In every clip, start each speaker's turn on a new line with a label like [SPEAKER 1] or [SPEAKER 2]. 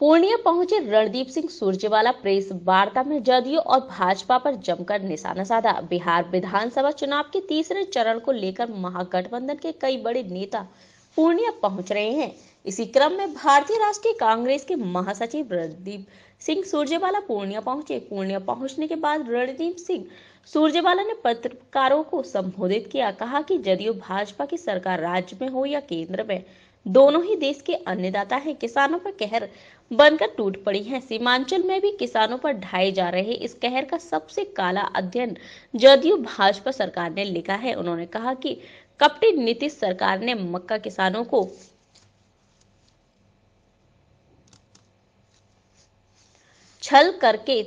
[SPEAKER 1] पूर्णिया पहुंचे रणदीप सिंह सुरजेवाला प्रेस वार्ता में जदयू और भाजपा पर जमकर निशाना साधा। बिहार विधानसभा चुनाव के तीसरे चरण को लेकर महागठबंधन के कई बड़े नेता पूर्णिया पहुंच रहे हैं। इसी क्रम में भारतीय राष्ट्रीय कांग्रेस के महासचिव रणदीप सिंह सुरजेवाला पूर्णिया पहुंचे। पूर्णिया पहुंचने के बाद रणदीप सिंह सुरजेवाला ने पत्रकारों को संबोधित किया। कहा कि जदयू भाजपा की सरकार राज्य में हो या केंद्र में, दोनों ही देश के अन्नदाता हैं। किसानों पर कहर बनकर टूट पड़ी है। सीमांचल में भी किसानों पर ढाए जा रहे इस कहर का सबसे काला अध्ययन जदयू भाजपा सरकार ने लिखा है। उन्होंने कहा कि कपटी नीतीश सरकार ने मक्का किसानों को छल करके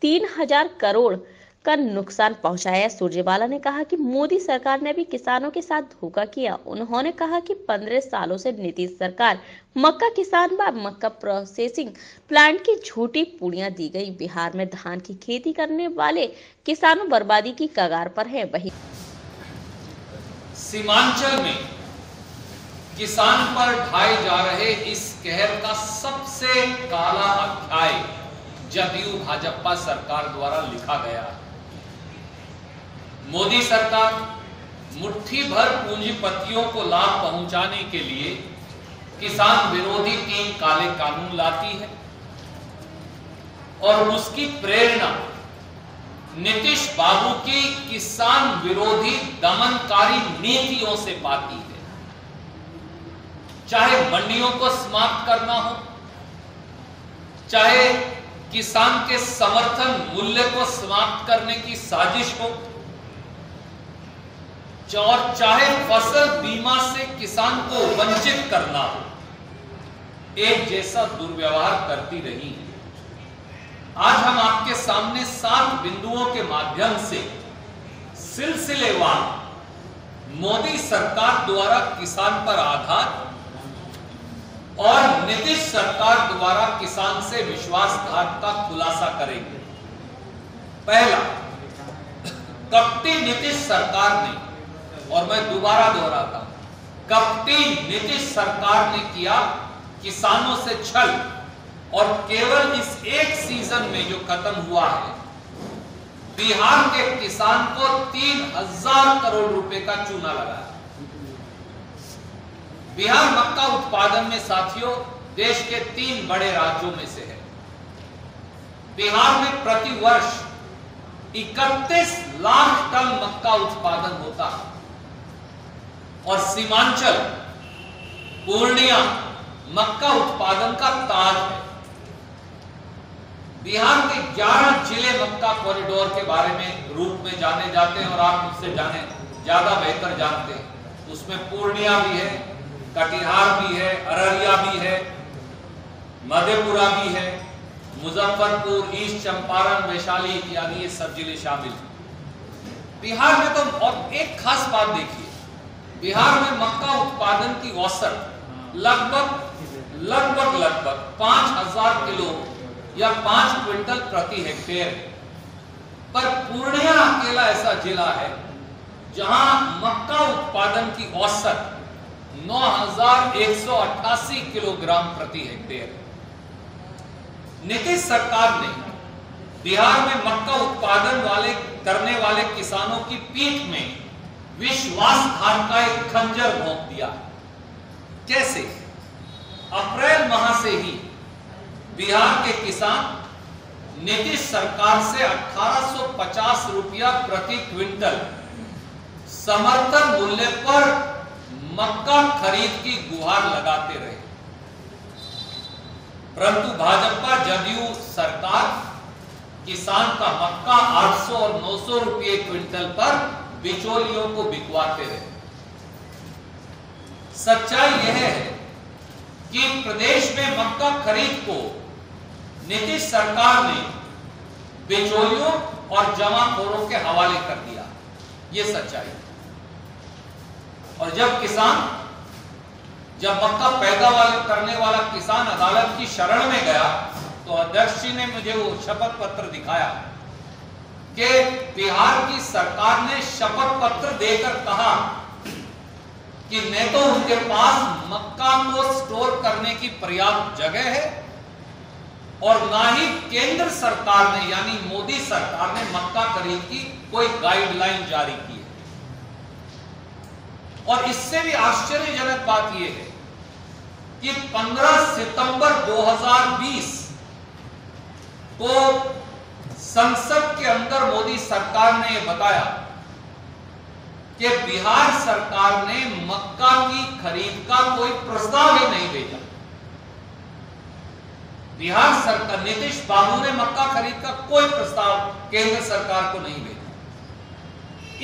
[SPEAKER 1] 3000 करोड़ का नुकसान पहुंचाया। सुरजेवाला ने कहा कि मोदी सरकार ने भी किसानों के साथ धोखा किया। उन्होंने कहा कि 15 सालों से नीतीश सरकार मक्का किसान व मक्का प्रोसेसिंग प्लांट की झूठी पूड़ियां दी गई। बिहार में धान की खेती करने वाले किसानों बर्बादी की कगार पर है। वही
[SPEAKER 2] सीमांचल में किसान पर ढाए जा रहे इस कहर का सबसे काला अध्याय जदयू भाजपा सरकार द्वारा लिखा गया है। मोदी सरकार मुट्ठी भर पूंजीपतियों को लाभ पहुंचाने के लिए किसान विरोधी 3 काले कानून लाती है और उसकी प्रेरणा नीतीश बाबू की किसान विरोधी दमनकारी नीतियों से पाती है। चाहे मंडियों को समाप्त करना हो, चाहे किसान के समर्थन मूल्य को समाप्त करने की साजिश हो, और चाहे फसल बीमा से किसान को वंचित करना हो, एक जैसा दुर्व्यवहार करती रही है। आज हम आपके सामने 7 बिंदुओं के माध्यम से सिलसिलेवार मोदी सरकार द्वारा किसान पर आघात और नीतीश सरकार द्वारा किसान से विश्वासघात का खुलासा करेंगे। पहला, कपटी नीतीश सरकार ने, और मैं दोबारा दोहराता हूं, कपटी नीतीश सरकार ने किया किसानों से छल और केवल इस एक सीजन में जो खत्म हुआ है, बिहार के किसान को 3000 करोड़ रुपए का चूना लगा। बिहार मक्का उत्पादन में साथियों देश के 3 बड़े राज्यों में से है। बिहार में प्रति वर्ष 31 लाख टन मक्का उत्पादन होता है और सीमांचल पूर्णिया मक्का उत्पादन का ताज है। बिहार के 11 जिले मक्का कॉरिडोर के बारे में रूप में जाने जाते हैं और आप मुझसे ज्यादा बेहतर जानते हैं। उसमें पूर्णिया भी है, कटिहार भी है, अररिया भी है, मधेपुरा भी है, मुजफ्फरपुर, ईस्ट चंपारण, वैशाली इत्यादि ये सब जिले शामिल हैं। बिहार में तो और एक खास बात देखिए, बिहार में मक्का उत्पादन की औसत लगभग 5000 किलो या 5 क्विंटल प्रति हेक्टेयर, पर पूर्णिया अकेला ऐसा जिला है जहां मक्का उत्पादन की औसत 9188 किलोग्राम प्रति हेक्टेयर। नीतीश सरकार ने बिहार में मक्का उत्पादन करने वाले किसानों की पीठ में विश्वासघात का एक खंजर भोंक दिया। कैसे? अप्रैल माह से ही बिहार के किसान नीतीश सरकार से 1850 रुपया प्रति क्विंटल समर्थन मूल्य पर मक्का खरीद की गुहार लगाते रहे, परंतु भाजपा जदयू सरकार किसान का मक्का 800 और 900 रुपये क्विंटल पर बिचौलियों को बिकवाते रहे। सच्चाई यह है कि प्रदेश में मक्का खरीद को नीतीश सरकार ने बिचौलियों और जमाखोरों के हवाले कर दिया। यह सच्चाई। और जब मक्का पैदा करने वाला किसान अदालत की शरण में गया तो अध्यक्ष जी ने मुझे वो शपथ पत्र दिखाया कि बिहार की सरकार ने शपथ पत्र देकर कहा कि न तो उनके पास मक्का को स्टोर करने की पर्याप्त जगह है और ना ही केंद्र सरकार ने यानी मोदी सरकार ने मक्का खरीद की कोई गाइडलाइन जारी की है। और इससे भी आश्चर्यजनक बात यह है कि 15 सितंबर 2020 को संसद के अंदर मोदी सरकार ने यह बताया कि बिहार सरकार ने मक्का की खरीद का कोई प्रस्ताव ही नहीं भेजा। बिहार सरकार, नीतीश बाबू ने मक्का खरीद का कोई प्रस्ताव केंद्र सरकार को नहीं भेजा।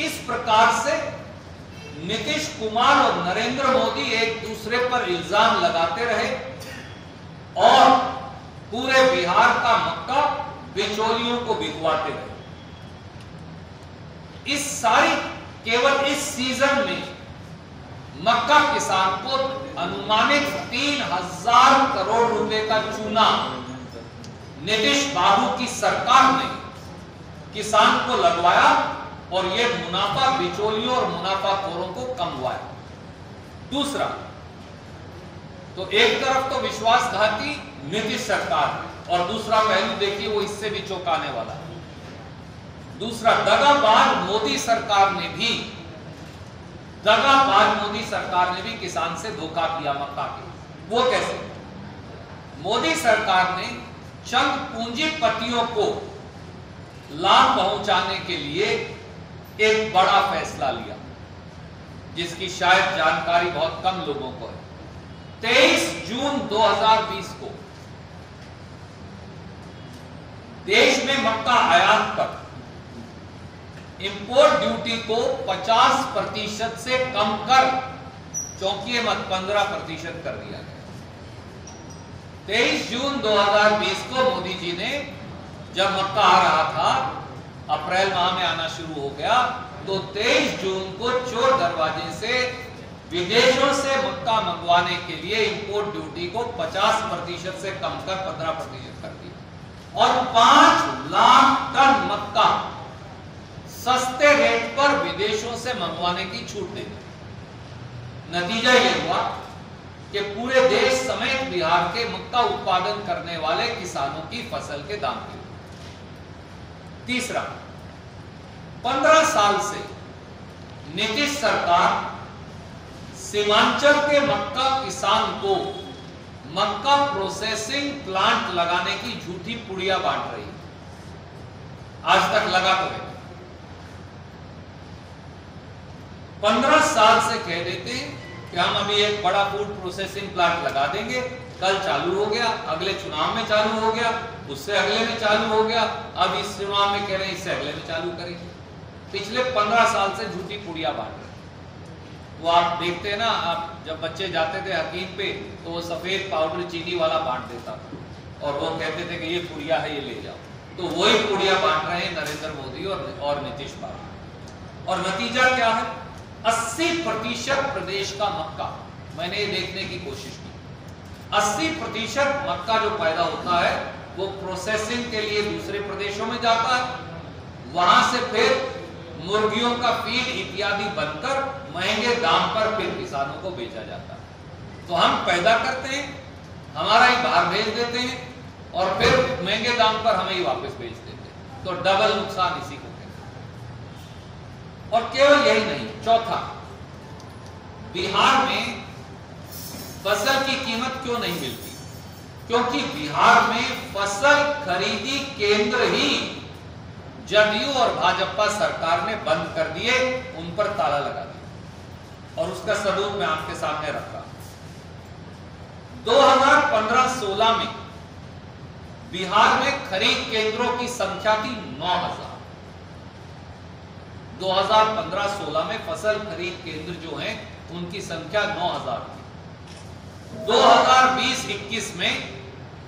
[SPEAKER 2] इस प्रकार से नीतीश कुमार और नरेंद्र मोदी एक दूसरे पर इल्जाम लगाते रहे और पूरे बिहार का मक्का बिचौलियों को बिकवाते रहे। इस सारी केवल इस सीजन में मक्का किसान को अनुमानित 3000 करोड़ रुपए का चूना नीतीश बाबू की सरकार ने किसान को लगवाया और यह मुनाफा बिचौलियों और मुनाफाखोरों को कमवाया। दूसरा, तो एक तरफ तो विश्वासघाती नीतीश सरकार है और दूसरा पहलू देखिए वो इससे भी चौंकाने वाला है। दूसरा, दगाबाज मोदी सरकार ने भी किसान से धोखा किया मक्का के। वो कैसे? मोदी सरकार ने चंद पूंजीपतियों को लाभ पहुंचाने के लिए एक बड़ा फैसला लिया जिसकी शायद जानकारी बहुत कम लोगों को है। 23 जून 2020 को देश में मक्का आयात पर इंपोर्ट ड्यूटी को 50% से कम कर, चौंकिए मत, 15% कर दिया गया। 23 जून 2020 को मोदी जी ने, जब मक्का आ रहा था, अप्रैल माह में आना शुरू हो गया, तो 23 जून को चोर दरवाजे से विदेशों से मक्का मंगवाने के लिए इंपोर्ट ड्यूटी को 50% से कम कर 15% कर दिया और 5 लाख टन मक्का सस्ते रेट पर विदेशों से मंगवाने की छूट दे दी। नतीजा यह हुआ कि पूरे देश समेत बिहार के मक्का उत्पादन करने वाले किसानों की फसल के दाम गिरे। तीसरा, 15 साल से नीतीश सरकार सीमांचल के मक्का किसान को मक्का प्रोसेसिंग प्लांट लगाने की झूठी पुड़िया बांट रही है। आज तक लगा तो है। 15 साल से कह देते हैं कि हम अभी एक बड़ा फूड प्रोसेसिंग प्लांट लगा देंगे, कल चालू हो गया, अगले चुनाव में चालू हो गया, उससे अगले में चालू हो गया, अब इस चुनाव में कह रहे हैं इससे अगले में चालू करेंगे। पिछले 15 साल से झूठी पुड़िया बांट रहे। वो आप देखते हैं ना, आप जब बच्चे जाते थे हकीम पे तो वो सफेद पाउडर चीनी वाला बांट देता था और वो कहते थे कि ये पुड़िया है, ये ले जाओ। तो वही पुड़िया बांट रहे हैं नरेंद्र मोदी और नीतीश बाबू। और नतीजा क्या है? 80% प्रदेश का मक्का, मैंने ये देखने की कोशिश की, 80% मक्का जो पैदा होता है वो प्रोसेसिंग के लिए दूसरे प्रदेशों में जाता है, वहां से फिर मुर्गियों का फीड इत्यादि बनकर महंगे दाम पर फिर किसानों को बेचा जाता है। तो हम पैदा करते हैं, हमारा ही बाहर भेज देते हैं और फिर महंगे दाम पर हमें ही वापस बेच देते हैं। तो डबल नुकसान इसी को कहते हैं। और केवल यही नहीं, चौथा, बिहार में फसल की कीमत क्यों नहीं मिलती? क्योंकि बिहार में फसल खरीदी केंद्र ही जदयू और भाजपा सरकार ने बंद कर दिए, उन पर ताला लगा दिया और उसका सबूत मैं आपके सामने रखा। 2015-16 में बिहार में खरीद केंद्रों की संख्या थी 9000। 2015-16 में फसल खरीद केंद्र जो हैं उनकी संख्या 9000 थी। 2020-21 में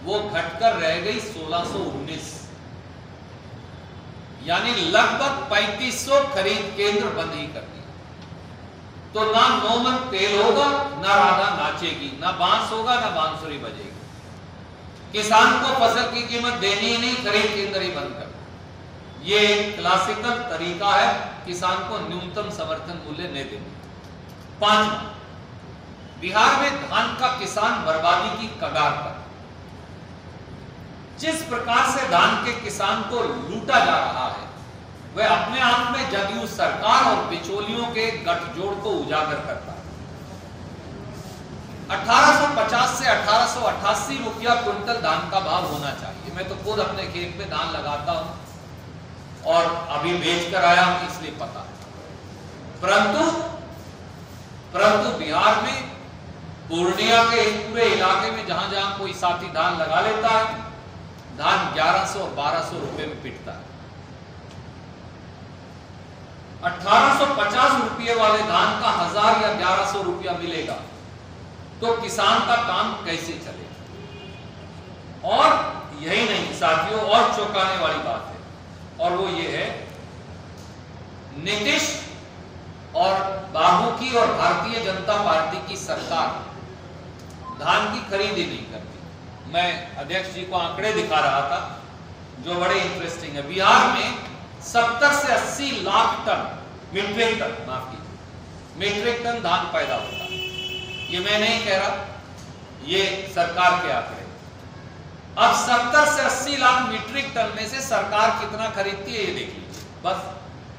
[SPEAKER 2] वो घटकर रह गई 1619, यानी लगभग 3500 खरीद केंद्र बंद ही कर दिए। तो ना नौमन तेल होगा, ना राधा नाचेगी, ना बांस होगा, ना बांसुरी बजेगी। किसान को फसल की कीमत देनी ही नहीं, खरीद केंद्र ही बंद कर। ये एक क्लासिकल तरीका है किसान को न्यूनतम समर्थन मूल्य नहीं देने। 5, बिहार में धान का किसान बर्बादी की कगार पर। जिस प्रकार से धान के किसान को लूटा जा रहा है वह अपने आप में जदयू सरकार और बिचौलियों के गठजोड़ को उजागर करता है। 1850 से 1888 रुपया क्विंटल धान का भाव होना चाहिए। मैं तो खुद अपने खेत में धान लगाता हूं और अभी बेच कर आया हूं, इसलिए पता है। परंतु बिहार में पूर्णिया के इस पूरे इलाके में जहां जहां कोई साथी धान लगा लेता है, धान 1100 और 1200 रुपए में पिटता है। 1850 रुपये वाले धान का 1000 या 1100 रुपया मिलेगा तो किसान का काम कैसे चलेगा। और यही नहीं साथियों, और चौंकाने वाली बात है, और वो ये है, नीतीश और बाबू की और भारतीय जनता पार्टी की सरकार धान की खरीदी नहीं करती। मैं अध्यक्ष जी को आंकड़े दिखा रहा था जो बड़े इंटरेस्टिंग है। बिहार में 70 से 80 लाख टन मीट्रिक टन धान पैदा होता है। ये मैं नहीं कह रहा, ये सरकार के आंकड़े। अब 70 से 80 लाख मीट्रिक टन में से सरकार कितना खरीदती है ये देख लीजिए, बस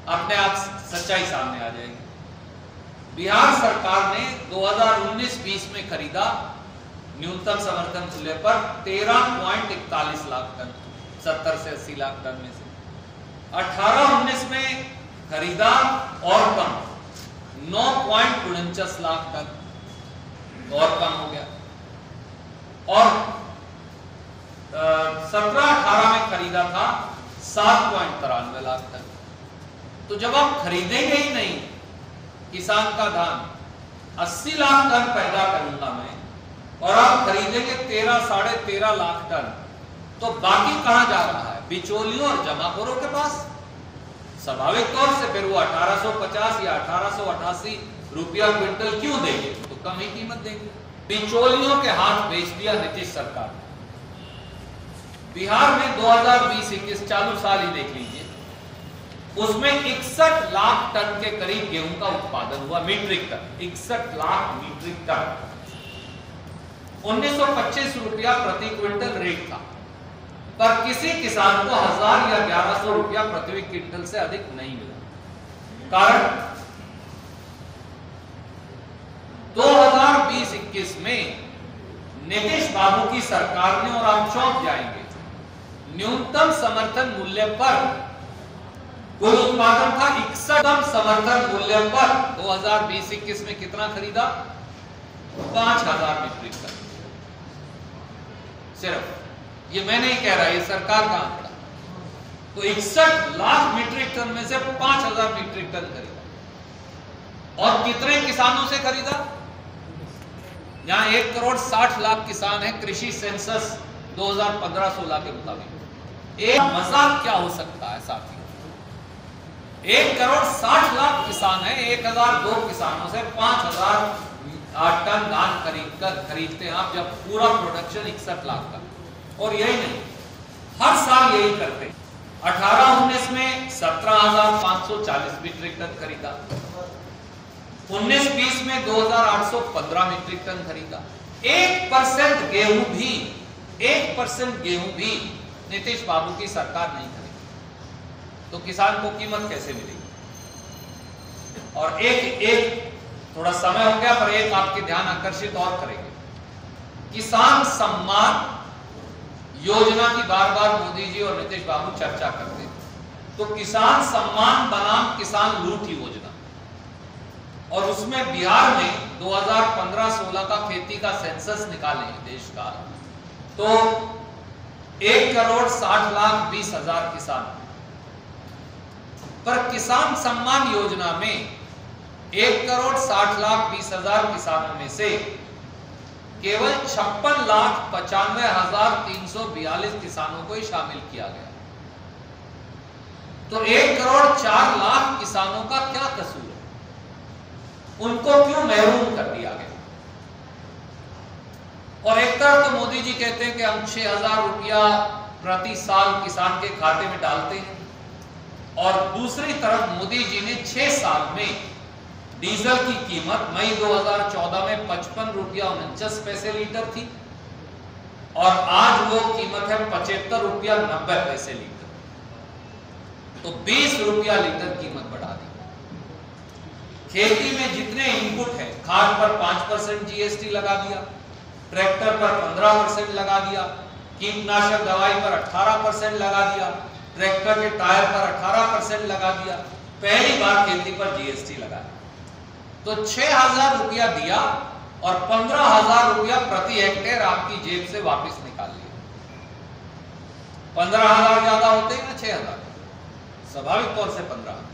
[SPEAKER 2] अपने आप सच्चाई सामने आ जाएगी। बिहार सरकार ने 2019-20 में खरीदा न्यूनतम समर्थन मूल्य पर 13.41 लाख टन, 70 से 80 लाख टन में से। 18-19 में खरीदा और कम 9.49 लाख टन, और कम हो गया। और 17-18 में खरीदा था 7.93 लाख टन। तो जब आप खरीदेंगे ही नहीं किसान का धान, 80 लाख टन पैदा करूंगा मैं, और आप खरीदेंगे 13-13.5 लाख टन, तो बाकी कहां जा रहा है? बिचौलियों और जमाखोरों के पास। स्वाभाविक तौर से फिर वो 1850 या 1888 रुपया क्विंटल क्यों देंगे, तो कम ही कीमत देंगे। बिचौलियों के हाथ बेच दिया नीतीश सरकार ने। बिहार में 2020-21 चालू साल ही देख लीजिए, उसमें 61 लाख टन के करीब गेहूं का उत्पादन हुआ, metric ton, 61 lakh metric ton. 1925 रुपया प्रति क्विंटल रेट था, पर किसी किसान को 1000 या 1100 रुपया प्रति क्विंटल से अधिक नहीं मिला। कारण 2020-21 में नीतीश बाबू की सरकार ने, और आप चौंक जाएंगे, न्यूनतम समर्थन मूल्य पर कुल उत्पादन था 61। समर्थन मूल्य पर 2020-21 में कितना खरीदा? 5000 मीट्रिक टन सिर्फ। ये मैं नहीं कह रहा, ये सरकार का आंकड़ा। तो 61 लाख मीट्रिक टन में से 5000 मीट्रिक टन खरीदा। और कितने किसानों से खरीदा? यहां 1 करोड़ 60 लाख किसान है कृषि सेंसस 2015-16 के मुताबिक। एक मजाक क्या हो सकता है साथियों? 1 करोड़ 60 लाख किसान है, 1002 किसानों से 5000 टन धान खरीदते हैं आप, जब पूरा प्रोडक्शन 61 लाख का। और यही नहीं, हर साल यही करते हैं। 18-19 में 17,540 मीट्रिक टन खरीदा, 19-20 में 2,815 मीट्रिक टन खरीदा। 1% गेहूं भी नीतीश बाबू की सरकार नहीं खरीदी, तो किसान को कीमत कैसे मिलेगी? और एक थोड़ा समय हो गया, पर एक आपके ध्यान आकर्षित और करेंगे। किसान सम्मान योजना की बार बार मोदी जी और नीतीश बाबू चर्चा करते हैं, तो किसान सम्मान बनाम किसान लूट योजना, और उसमें बिहार में 2015-16 का खेती का सेंसस निकाले देश का, तो 1 करोड़ 60 लाख 20 हजार किसान। पर किसान सम्मान योजना में 1 करोड़ 60 लाख 20 हजार किसानों में से केवल 56 लाख 95 हजार 342 किसानों को ही शामिल किया गया। तो 1 करोड़ 4 लाख किसानों का क्या कसूर है? उनको क्यों महरूम कर दिया गया? और एक तरफ तो मोदी जी कहते हैं कि हम 6000 रुपया प्रति साल किसान के खाते में डालते हैं, और दूसरी तरफ मोदी जी ने 6 साल में डीजल की कीमत मई 2014 में 55 रुपया 49 पैसे लीटर थी, और आज वो कीमत है 75 रुपया 90 पैसे लीटर। तो 20 रुपया लीटर कीमत बढ़ा दी। खेती में जितने इनपुट है, खाद पर 5% जीएसटी लगा दिया, ट्रैक्टर पर 15% लगा दिया, कीटनाशक दवाई पर 18% लगा दिया, ट्रैक्टर के टायर पर 18% लगा दिया। पहली बार खेती पर जीएसटी लगा दिया। तो 6,000 रुपया दिया और 15,000 रुपया प्रति हेक्टेयर आपकी जेब से वापस निकाल लिया। 15,000 ज्यादा होते हैं ना 6,000, स्वाभाविक तौर से 15,000।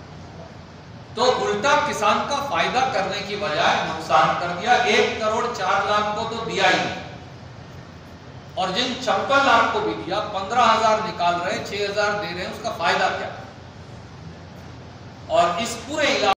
[SPEAKER 2] तो उल्टा किसान का फायदा करने की बजाय नुकसान कर दिया। 1 करोड़ 4 लाख को तो दिया ही नहीं, और जिन 56 लाख को भी दिया, 15,000 निकाल रहे, 6,000 दे रहे हैं, उसका फायदा क्या? और इस पूरे इलाके